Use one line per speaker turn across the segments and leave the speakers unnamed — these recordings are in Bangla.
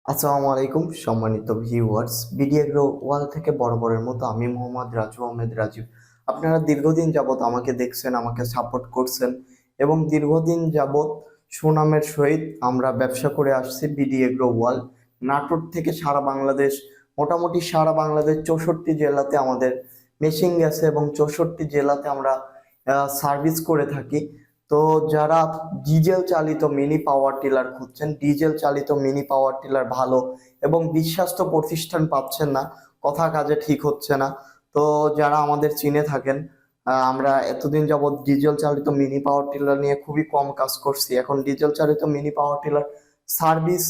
আসসালামু আলাইকুম সম্মানিত ভিউয়ার্স, বিডিএগ্রো ওয়াল থেকে বরাবরের মতো আমি মোহাম্মদ রাজু আহমেদ রাজীব। আপনারা দীর্ঘদিন যাবত আমাকে দেখছেন, আমাকে সাপোর্ট করছেন এবং দীর্ঘদিন যাবত সুনামের সহিত আমরা ব্যবসা করে আসছি। বিডিএগ্রো ওয়াল নাটোর থেকে সারা বাংলাদেশ, মোটামুটি সারা বাংলাদেশ 64 জেলাতে আমাদের মেশিন গেছে এবং 64 জেলাতে আমরা সার্ভিস করে থাকি। তো যারা ডিজেল চালিত মিনি পাওয়ার টিলার খুঁজছেন, ডিজেল চালিত মিনি পাওয়ার টিলার ভালো এবং বিশ্বস্ত প্রতিষ্ঠান পাচ্ছেন না, কথা কাজে ঠিক হচ্ছে না, তো যারা আমাদের চিনে থাকেন, আমরা এতদিন যাবৎ ডিজেল চালিত মিনি পাওয়ার টিলার নিয়ে খুবই কম কাজ করছি। এখন ডিজেল চালিত মিনি পাওয়ার টিলার সার্ভিস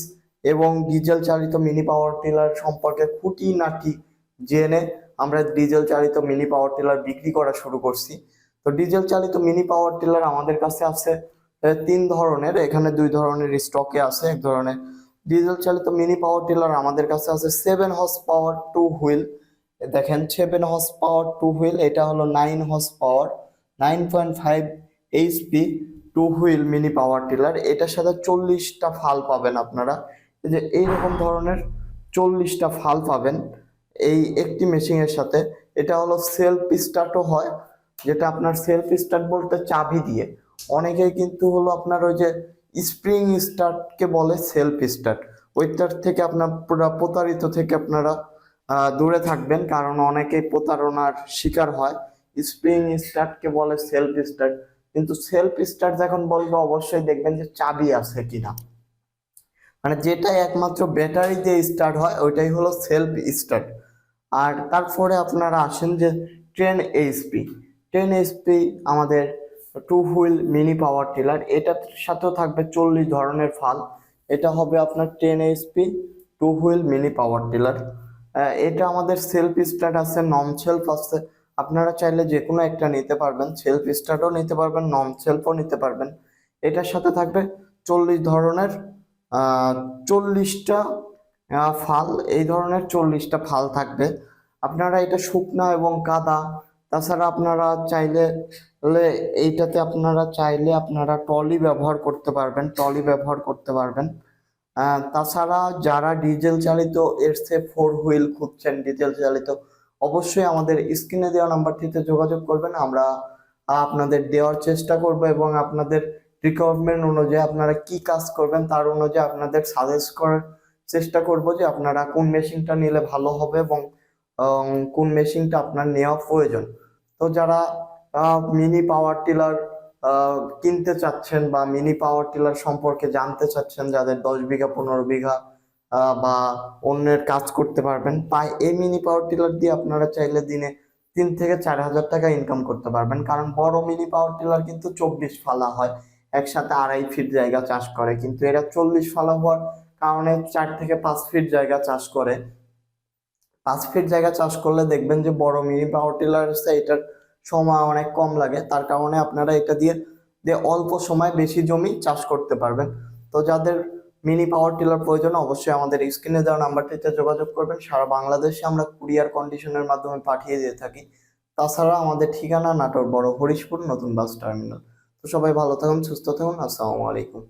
এবং ডিজেল চালিত মিনি পাওয়ার টিলার সম্পর্কে খুঁটিনাটি জেনে আমরা ডিজেল চালিত মিনি পাওয়ার টিলার বিক্রি করা শুরু করছি। তো ডিজেল চালিত মিনি পাওয়ার টিলার আমাদের কাছে আছে তিন ধরনের, এখানে দুই ধরনের স্টকে আছে। এক ধরনের ডিজেল চালিত মিনি পাওয়ার টিলার আমাদের কাছে আছে 7 হর্স পাওয়ার 2 হুইল। দেখেন 7 হর্স পাওয়ার 2 হুইল, এটা হলো 9 horse power 9.5 HP 2 wheel mini power tiller. এটার সাথে 40টা ফাল পাবেন আপনারা, এই যে এইরকম ধরনের 40টা ফাল পাবেন এই একটি মেশিনের সাথে। এটা হলো সেলফ স্টার্টও হয়, যেটা আপনার সেলফ স্টার্ট বলতে চাবি দিয়ে। অনেকেই কিন্তু হলো আপনার ওই যে স্প্রিং স্টার্টকে বলে সেলফ স্টার্ট, ওইটার থেকে আপনার পুরো প্রতারিত থেকে আপনারা দূরে থাকবেন, কারণ অনেকেই প্রতারণার শিকার হয়। স্প্রিং স্টার্টকে বলে সেলফ স্টার্ট, কিন্তু সেলফ স্টার্ট যখন বলবো অবশ্যই দেখবেন যে চাবি আছে কিনা, মানে যেটা একমাত্র ব্যাটারি দিয়ে স্টার্ট হয় ওইটাই হলো সেলফ স্টার্ট। আর তারপরে আপনারা আসেন যে 10 HP, 10 HP আমাদের 2 হুইল মিনি পাওয়ার টিলার, এটার সাথেও থাকবে 40 ধরনের ফাল। এটা হবে আপনার 10 HP 2 wheel mini power tiller. এটা আমাদের সেলফ স্টার্ট আছে, নন সেলফ আছে। আপনারা চাইলে যে কোনো একটা নিতে পারবেন, সেলফ স্টার্টও নিতে পারবেন, নন সেলফও নিতে পারবেন। এটার সাথে থাকবে 40 ধরনের 40টা ফাল, এই ধরনের 40টা ফাল থাকবে। আপনারা এটা শুকনা এবং কাদা, তাছাড়া আপনারা চাইলে এইটাতে আপনারা চাইলে আপনারা টলি ব্যবহার করতে পারবেন, টলি ব্যবহার করতে পারবেন। তাছাড়া যারা ডিজেল চালিত এর 4 হুইল খুঁজছেন ডিজেল চালিত, অবশ্যই আমাদের স্ক্রিনে দেওয়া নাম্বারটিতে যোগাযোগ করবেন। আমরা আপনাদের দেওয়ার চেষ্টা করব এবং আপনাদের রিকোয়ারমেন্ট অনুযায়ী আপনারা কি কাজ করবেন তার অনুযায়ী আপনাদের সাজেস্ট করার চেষ্টা করব যে আপনারা কোন মেশিনটা নিলে ভালো হবে এবং কোন মেশিনটা আপনার নেওয়া প্রয়োজন। তো যারা মিনি পাওয়ার টিলার কিনতে চাচ্ছেন বা মিনি পাওয়ার টিলার সম্পর্কে জানতে চাচ্ছেন, যাদের 10 বিঘা 15 বিঘা বা অন্যের কাজ করতে পারবেন, তাই এই মিনি পাওয়ার টিলার দিয়ে আপনারা চাইলে দিনে 3 থেকে 4 হাজার টাকা ইনকাম করতে পারবেন। কারণ বড় মিনি পাওয়ার টিলার কিন্তু 24 ফালা হয়, একসাথে 2.5 ফিট জায়গা চাষ করে, কিন্তু এরা 40 ফালা হওয়ার কারণে 4 থেকে 5 ফিট জায়গা চাষ করে। 5 ফিট জায়গা চাষ করলে দেখবেন যে বড় মিনি পাওয়ার টিলার আছে এটার সময় অনেক কম লাগে, তার কারণে আপনারা এটা দিয়ে দিয়ে অল্প সময় বেশি জমি চাষ করতে পারবেন। তো যাদের মিনি পাওয়ার টিলার প্রয়োজন অবশ্যই আমাদের স্ক্রিনে দেওয়া নাম্বারটিতে যোগাযোগ করবেন। সারা বাংলাদেশে আমরা কুরিয়ার কন্ডিশনের মাধ্যমে পাঠিয়ে দিয়ে থাকি। তাছাড়া আমাদের ঠিকানা নাটোর বড় হরিশপুর নতুন বাস টার্মিনাল। তো সবাই ভালো থাকুন, সুস্থ থাকুন, আসসালামু আলাইকুম।